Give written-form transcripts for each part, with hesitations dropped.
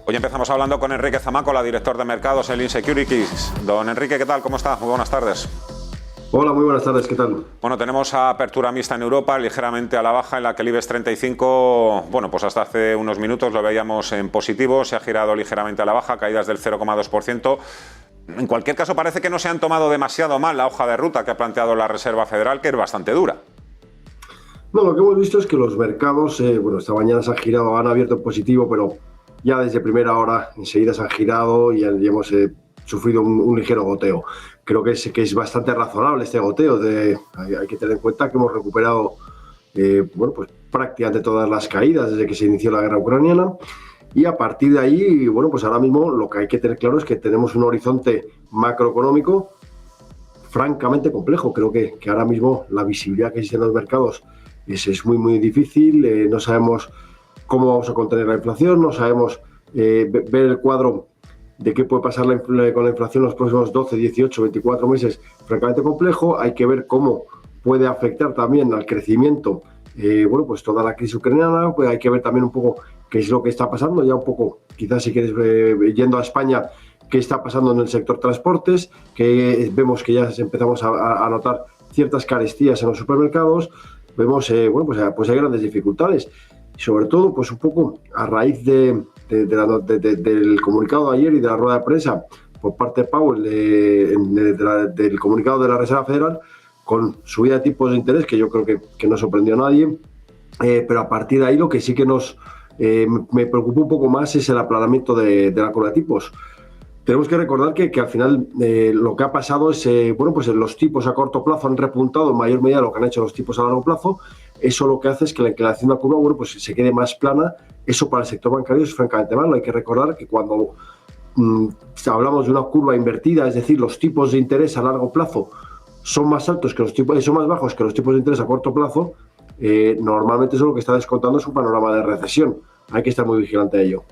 Hoy empezamos hablando con Enrique Zamácola, director de mercados en Securities. Don Enrique, ¿qué tal? ¿Cómo está? Muy buenas tardes. Hola, muy buenas tardes, ¿qué tal? Bueno, tenemos apertura mixta en Europa, ligeramente a la baja, en la que el IBEX 35, bueno, pues hasta hace unos minutos lo veíamos en positivo, se ha girado ligeramente a la baja, caídas del 0,2%. En cualquier caso, parece que no se han tomado demasiado mal la hoja de ruta que ha planteado la Reserva Federal, que es bastante dura. No, lo que hemos visto es que los mercados, esta mañana se han girado, han abierto en positivo, pero ya desde primera hora enseguida se han girado y hemos sufrido un ligero goteo. Creo que es bastante razonable este goteo. Hay que tener en cuenta que hemos recuperado pues prácticamente todas las caídas desde que se inició la guerra ucraniana. Y a partir de ahí, pues ahora mismo lo que hay que tener claro es que tenemos un horizonte macroeconómico francamente complejo. Creo que ahora mismo la visibilidad que existe en los mercados es muy, muy difícil. No sabemos cómo vamos a contener la inflación, no sabemos ver el cuadro de qué puede pasar con la inflación en los próximos 12, 18, 24 meses, francamente complejo. Hay que ver cómo puede afectar también al crecimiento, pues toda la crisis ucraniana. Pues hay que ver también un poco qué es lo que está pasando, ya un poco, quizás si quieres, yendo a España, qué está pasando en el sector transportes, que vemos que ya empezamos a notar ciertas carestías en los supermercados. Vemos, pues hay grandes dificultades. Sobre todo, pues un poco a raíz del comunicado de ayer y de la rueda de prensa por parte de Powell del comunicado de la Reserva Federal, con subida de tipos de interés, que yo creo que no sorprendió a nadie, pero a partir de ahí lo que sí que me preocupa un poco más es el aplanamiento de la curva de tipos. Tenemos que recordar que al final lo que ha pasado es, pues los tipos a corto plazo han repuntado en mayor medida lo que han hecho los tipos a largo plazo. Eso lo que hace es que la inclinación de la curva, pues se quede más plana. Eso para el sector bancario es francamente malo. Hay que recordar que cuando hablamos de una curva invertida, es decir, los tipos de interés a largo plazo son más altos que son más bajos que los tipos de interés a corto plazo, normalmente eso lo que está descontando es un panorama de recesión. Hay que estar muy vigilante a ello.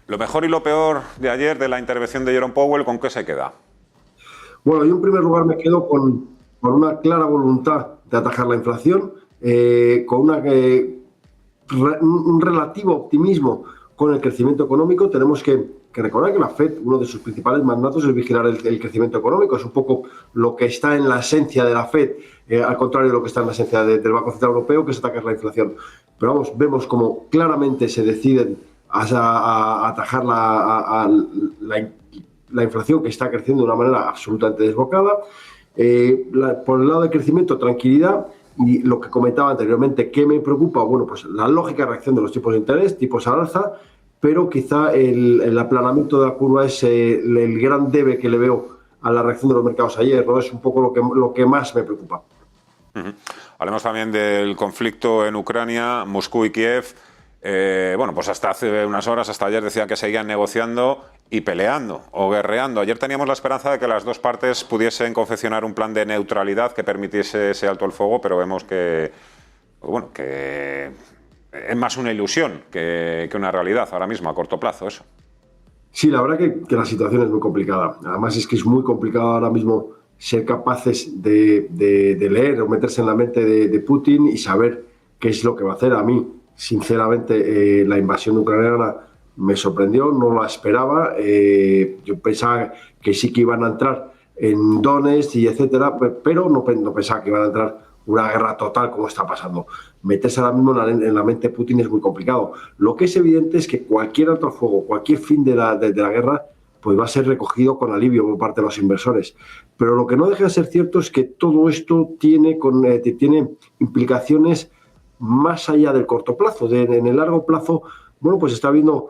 Lo mejor y lo peor de ayer, de la intervención de Jerome Powell, ¿con qué se queda? Bueno, yo en primer lugar me quedo con una clara voluntad de atajar la inflación, con un relativo optimismo con el crecimiento económico. Tenemos que recordar que la FED, uno de sus principales mandatos es vigilar el crecimiento económico. Es un poco lo que está en la esencia de la FED, al contrario de lo que está en la esencia del Banco Central Europeo, que es atacar la inflación. Pero vemos como claramente se deciden a atajar la inflación, que está creciendo de una manera absolutamente desbocada. Por el lado del crecimiento, tranquilidad. Y lo que comentaba anteriormente, ¿qué me preocupa? Bueno, pues la lógica reacción de los tipos de interés, tipos al alza, pero quizá el aplanamiento de la curva es el gran debe que le veo a la reacción de los mercados ayer, ¿no? Es un poco lo que más me preocupa. Uh-huh. Hablemos también del conflicto en Ucrania, Moscú y Kiev. Pues hasta hace unas horas, hasta ayer, decían que seguían negociando y peleando o guerreando. Ayer teníamos la esperanza de que las dos partes pudiesen confeccionar un plan de neutralidad que permitiese ese alto el fuego, pero vemos que es más una ilusión que una realidad ahora mismo, a corto plazo, eso. Sí, la verdad que la situación es muy complicada. Además es que es muy complicado ahora mismo ser capaces de leer o meterse en la mente de Putin y saber qué es lo que va a hacer. A mí, sinceramente, la invasión ucraniana me sorprendió, no la esperaba. Yo pensaba que sí que iban a entrar en Donetsk y etcétera, pero no pensaba que iban a entrar una guerra total como está pasando. Meterse ahora mismo en la mente de Putin es muy complicado. Lo que es evidente es que cualquier alto fuego, cualquier fin de la guerra, pues va a ser recogido con alivio por parte de los inversores. Pero lo que no deja de ser cierto es que todo esto tiene implicaciones más allá del corto plazo. En el largo plazo, pues está habiendo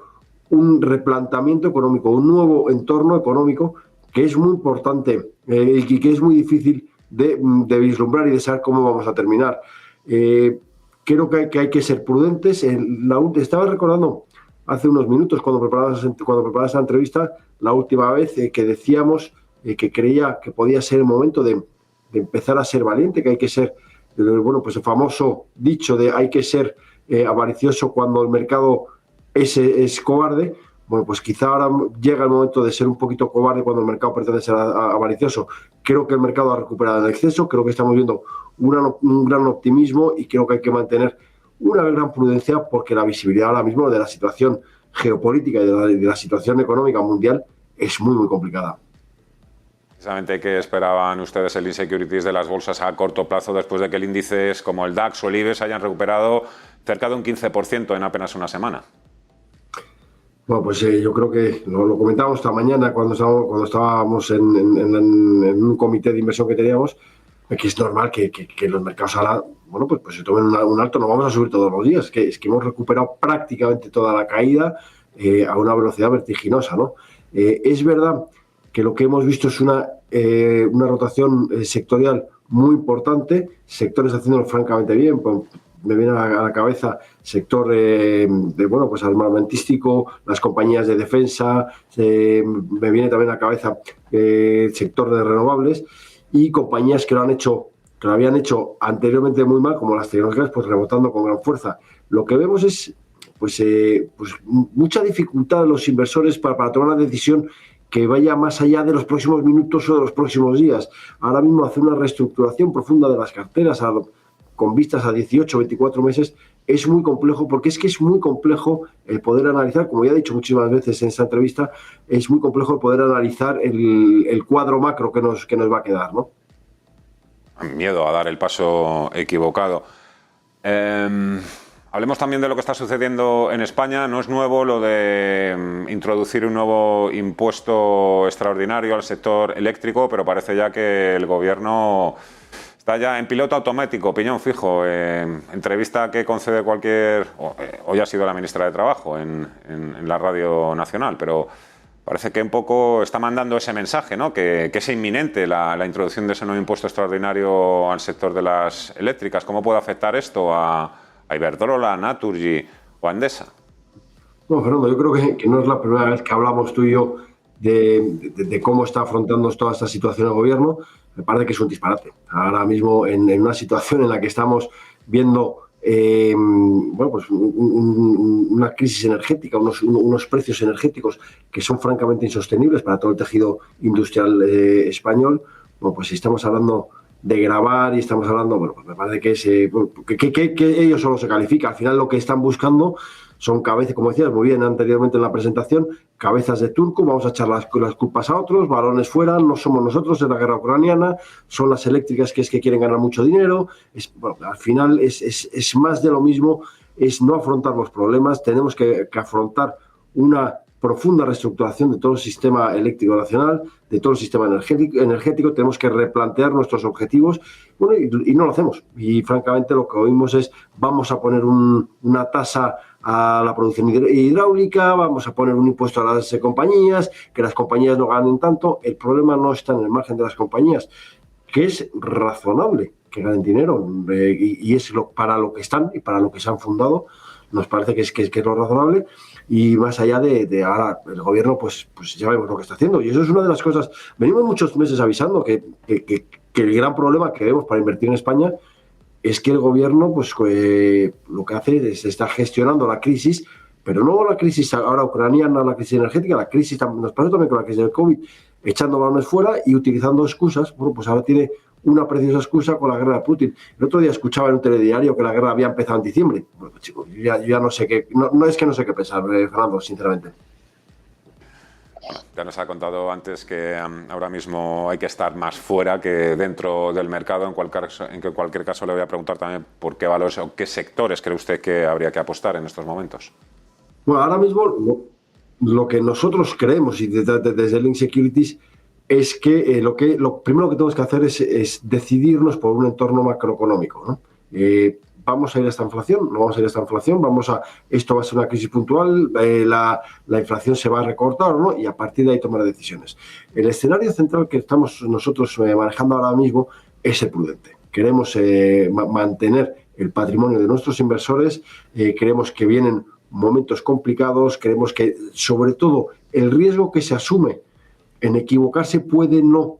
un replanteamiento económico, un nuevo entorno económico que es muy importante y que es muy difícil de vislumbrar y de saber cómo vamos a terminar. Creo que hay que ser prudentes. Estaba recordando hace unos minutos, cuando preparaba esa entrevista, la última vez que decíamos que creía que podía ser el momento de empezar a ser valiente, que hay que ser, pues el famoso dicho de hay que ser avaricioso cuando el mercado es cobarde. Bueno, pues quizá ahora llega el momento de ser un poquito cobarde cuando el mercado pretende ser avaricioso. Creo que el mercado ha recuperado el exceso, creo que estamos viendo un gran optimismo y creo que hay que mantener una gran prudencia porque la visibilidad ahora mismo de la situación geopolítica y de la situación económica mundial es muy, muy complicada. Precisamente, ¿qué esperaban ustedes el Insecurities de las bolsas a corto plazo después de que el índices como el DAX o el IBEX hayan recuperado cerca de un 15% en apenas una semana? Bueno, pues yo creo que lo comentábamos esta mañana cuando estábamos en un comité de inversión que teníamos, que es normal que los mercados ahora, bueno, pues se tomen un alto, no vamos a subir todos los días, es que hemos recuperado prácticamente toda la caída a una velocidad vertiginosa, ¿no? Es verdad que lo que hemos visto es una rotación sectorial muy importante, sectores haciéndolo francamente bien. Pues, me viene a la cabeza sector pues armamentístico, las compañías de defensa, me viene también a la cabeza sector de renovables y compañías que lo habían hecho anteriormente muy mal, como las tecnológicas, pues rebotando con gran fuerza. Lo que vemos es pues mucha dificultad de los inversores para tomar una decisión que vaya más allá de los próximos minutos o de los próximos días. Ahora mismo hacer una reestructuración profunda de las carteras con vistas a 18 o 24 meses es muy complejo, porque es muy complejo el poder analizar, como ya he dicho muchísimas veces en esta entrevista, es muy complejo el poder analizar el cuadro macro que nos va a quedar, ¿no? Miedo a dar el paso equivocado. Hablemos también de lo que está sucediendo en España. No es nuevo lo de introducir un nuevo impuesto extraordinario al sector eléctrico, pero parece ya que el gobierno está ya en piloto automático, piñón fijo. Entrevista que concede hoy ha sido la ministra de Trabajo en la Radio Nacional, pero parece que un poco está mandando ese mensaje, ¿no? Que es inminente la introducción de ese nuevo impuesto extraordinario al sector de las eléctricas. ¿Cómo puede afectar esto a Iberdrola, a Naturgy o a Endesa? No, Fernando, yo creo que no es la primera vez que hablamos tú y yo de cómo está afrontando toda esta situación el gobierno. Me parece que es un disparate. Ahora mismo, en una situación en la que estamos viendo pues una crisis energética, unos precios energéticos que son francamente insostenibles para todo el tejido industrial español, bueno, pues si estamos hablando de gravar y estamos hablando, bueno, pues me parece que ellos solo se califica. Al final lo que están buscando son cabezas, como decías muy bien anteriormente en la presentación, cabezas de turco, vamos a echar las culpas a otros, balones fuera, no somos nosotros, es la guerra ucraniana, son las eléctricas que quieren ganar mucho dinero. Bueno, al final es más de lo mismo, es no afrontar los problemas, tenemos que afrontar una profunda reestructuración de todo el sistema eléctrico nacional, de todo el sistema energético, tenemos que replantear nuestros objetivos, bueno, y no lo hacemos. Y francamente lo que oímos es, vamos a poner una tasa a la producción hidráulica, vamos a poner un impuesto a las compañías, que las compañías no ganen tanto. El problema no está en el margen de las compañías, que es razonable que ganen dinero, y es para lo que están y para lo que se han fundado. Nos parece que es lo razonable, y más allá de ahora el gobierno pues ya vemos lo que está haciendo, y eso es una de las cosas. Venimos muchos meses avisando que el gran problema que vemos para invertir en España es que el gobierno pues lo que hace es estar gestionando la crisis, pero no la crisis ahora ucraniana, la crisis energética, la crisis nos pasó también con la crisis del COVID, echando balones fuera y utilizando excusas. Bueno, pues ahora tiene una preciosa excusa con la guerra de Putin. El otro día escuchaba en un telediario que la guerra había empezado en diciembre. Bueno, chicos, yo ya no sé qué, no es que no sé qué pensar, Fernando, sinceramente. Bueno, ya nos ha contado antes que ahora mismo hay que estar más fuera que dentro del mercado. En cualquier caso le voy a preguntar también por qué valores o qué sectores cree usted que habría que apostar en estos momentos. Bueno, ahora mismo lo que nosotros creemos, y desde el Insecurities, es que lo primero que tenemos que hacer es decidirnos por un entorno macroeconómico, ¿no? ¿Vamos a ir a esta inflación? No vamos a ir a esta inflación, esto va a ser una crisis puntual, la inflación se va a recortar, ¿no? Y a partir de ahí tomar decisiones. El escenario central que estamos nosotros manejando ahora mismo es el prudente. Queremos mantener el patrimonio de nuestros inversores, creemos que vienen momentos complicados, creemos que sobre todo el riesgo que se asume en equivocarse puede no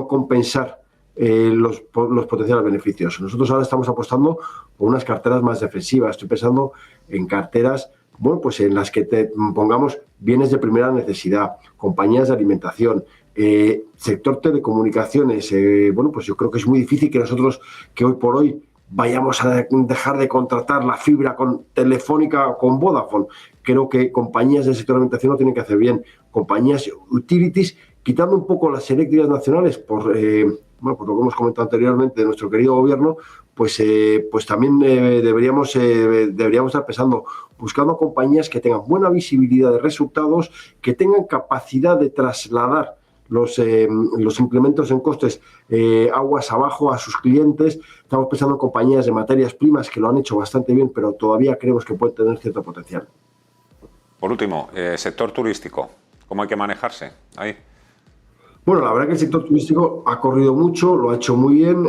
compensar los potenciales beneficios. Nosotros ahora estamos apostando por unas carteras más defensivas. Estoy pensando en carteras, bueno, pues en las que pongamos bienes de primera necesidad, compañías de alimentación, sector telecomunicaciones. Bueno, pues yo creo que es muy difícil que nosotros, que hoy por hoy vayamos a dejar de contratar la fibra con Telefónica o con Vodafone. creo que compañías del sector de alimentación lo tienen que hacer bien. Compañías utilities, quitando un poco las eléctricas nacionales por lo que hemos comentado anteriormente de nuestro querido gobierno, pues también deberíamos estar pensando, buscando compañías que tengan buena visibilidad de resultados, que tengan capacidad de trasladar los incrementos en costes aguas abajo a sus clientes. Estamos pensando en compañías de materias primas que lo han hecho bastante bien, pero todavía creemos que pueden tener cierto potencial. Por último, sector turístico, ¿cómo hay que manejarse ahí? Bueno, la verdad que el sector turístico ha corrido mucho, lo ha hecho muy bien.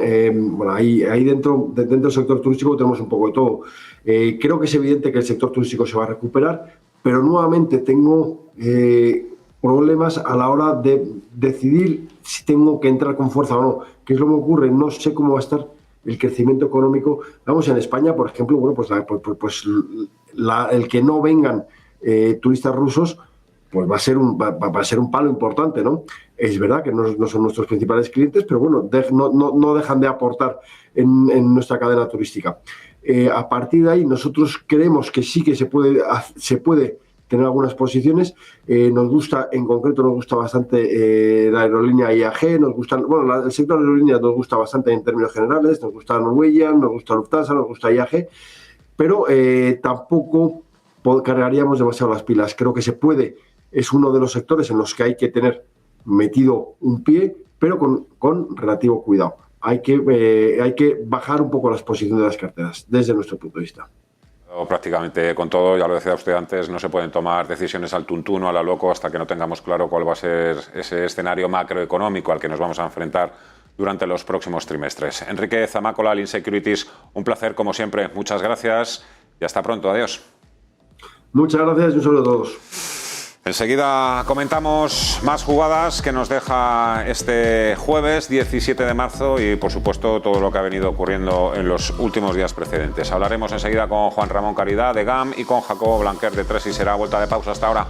Ahí dentro del sector turístico tenemos un poco de todo. Creo que es evidente que el sector turístico se va a recuperar, pero nuevamente tengo problemas a la hora de decidir si tengo que entrar con fuerza o no. ¿Qué es lo que ocurre? No sé cómo va a estar el crecimiento económico. Vamos, en España, por ejemplo, el que no vengan turistas rusos, pues va a ser un palo importante, ¿no? Es verdad que no son nuestros principales clientes, pero bueno, no dejan de aportar en nuestra cadena turística. A partir de ahí, nosotros creemos que sí que se puede tener algunas posiciones. En concreto nos gusta bastante la aerolínea IAG, el sector de aerolíneas nos gusta bastante en términos generales, nos gusta Norwegian, nos gusta Lufthansa, nos gusta IAG, pero tampoco cargaríamos demasiado las pilas. Creo que es uno de los sectores en los que hay que tener metido un pie, pero con relativo cuidado. Hay que bajar un poco las posiciones de las carteras, desde nuestro punto de vista. Prácticamente con todo, ya lo decía usted antes, no se pueden tomar decisiones al tuntuno, a la loco, hasta que no tengamos claro cuál va a ser ese escenario macroeconómico al que nos vamos a enfrentar durante los próximos trimestres. Enrique Zamácola, Lean Securities, un placer como siempre. Muchas gracias y hasta pronto. Adiós. Muchas gracias y un saludo a todos. Enseguida comentamos más jugadas que nos deja este jueves 17 de marzo y, por supuesto, todo lo que ha venido ocurriendo en los últimos días precedentes. Hablaremos enseguida con Juan Ramón Caridad de GAM y con Jacobo Blanquer de Tresis. Será vuelta de pausa. Hasta ahora.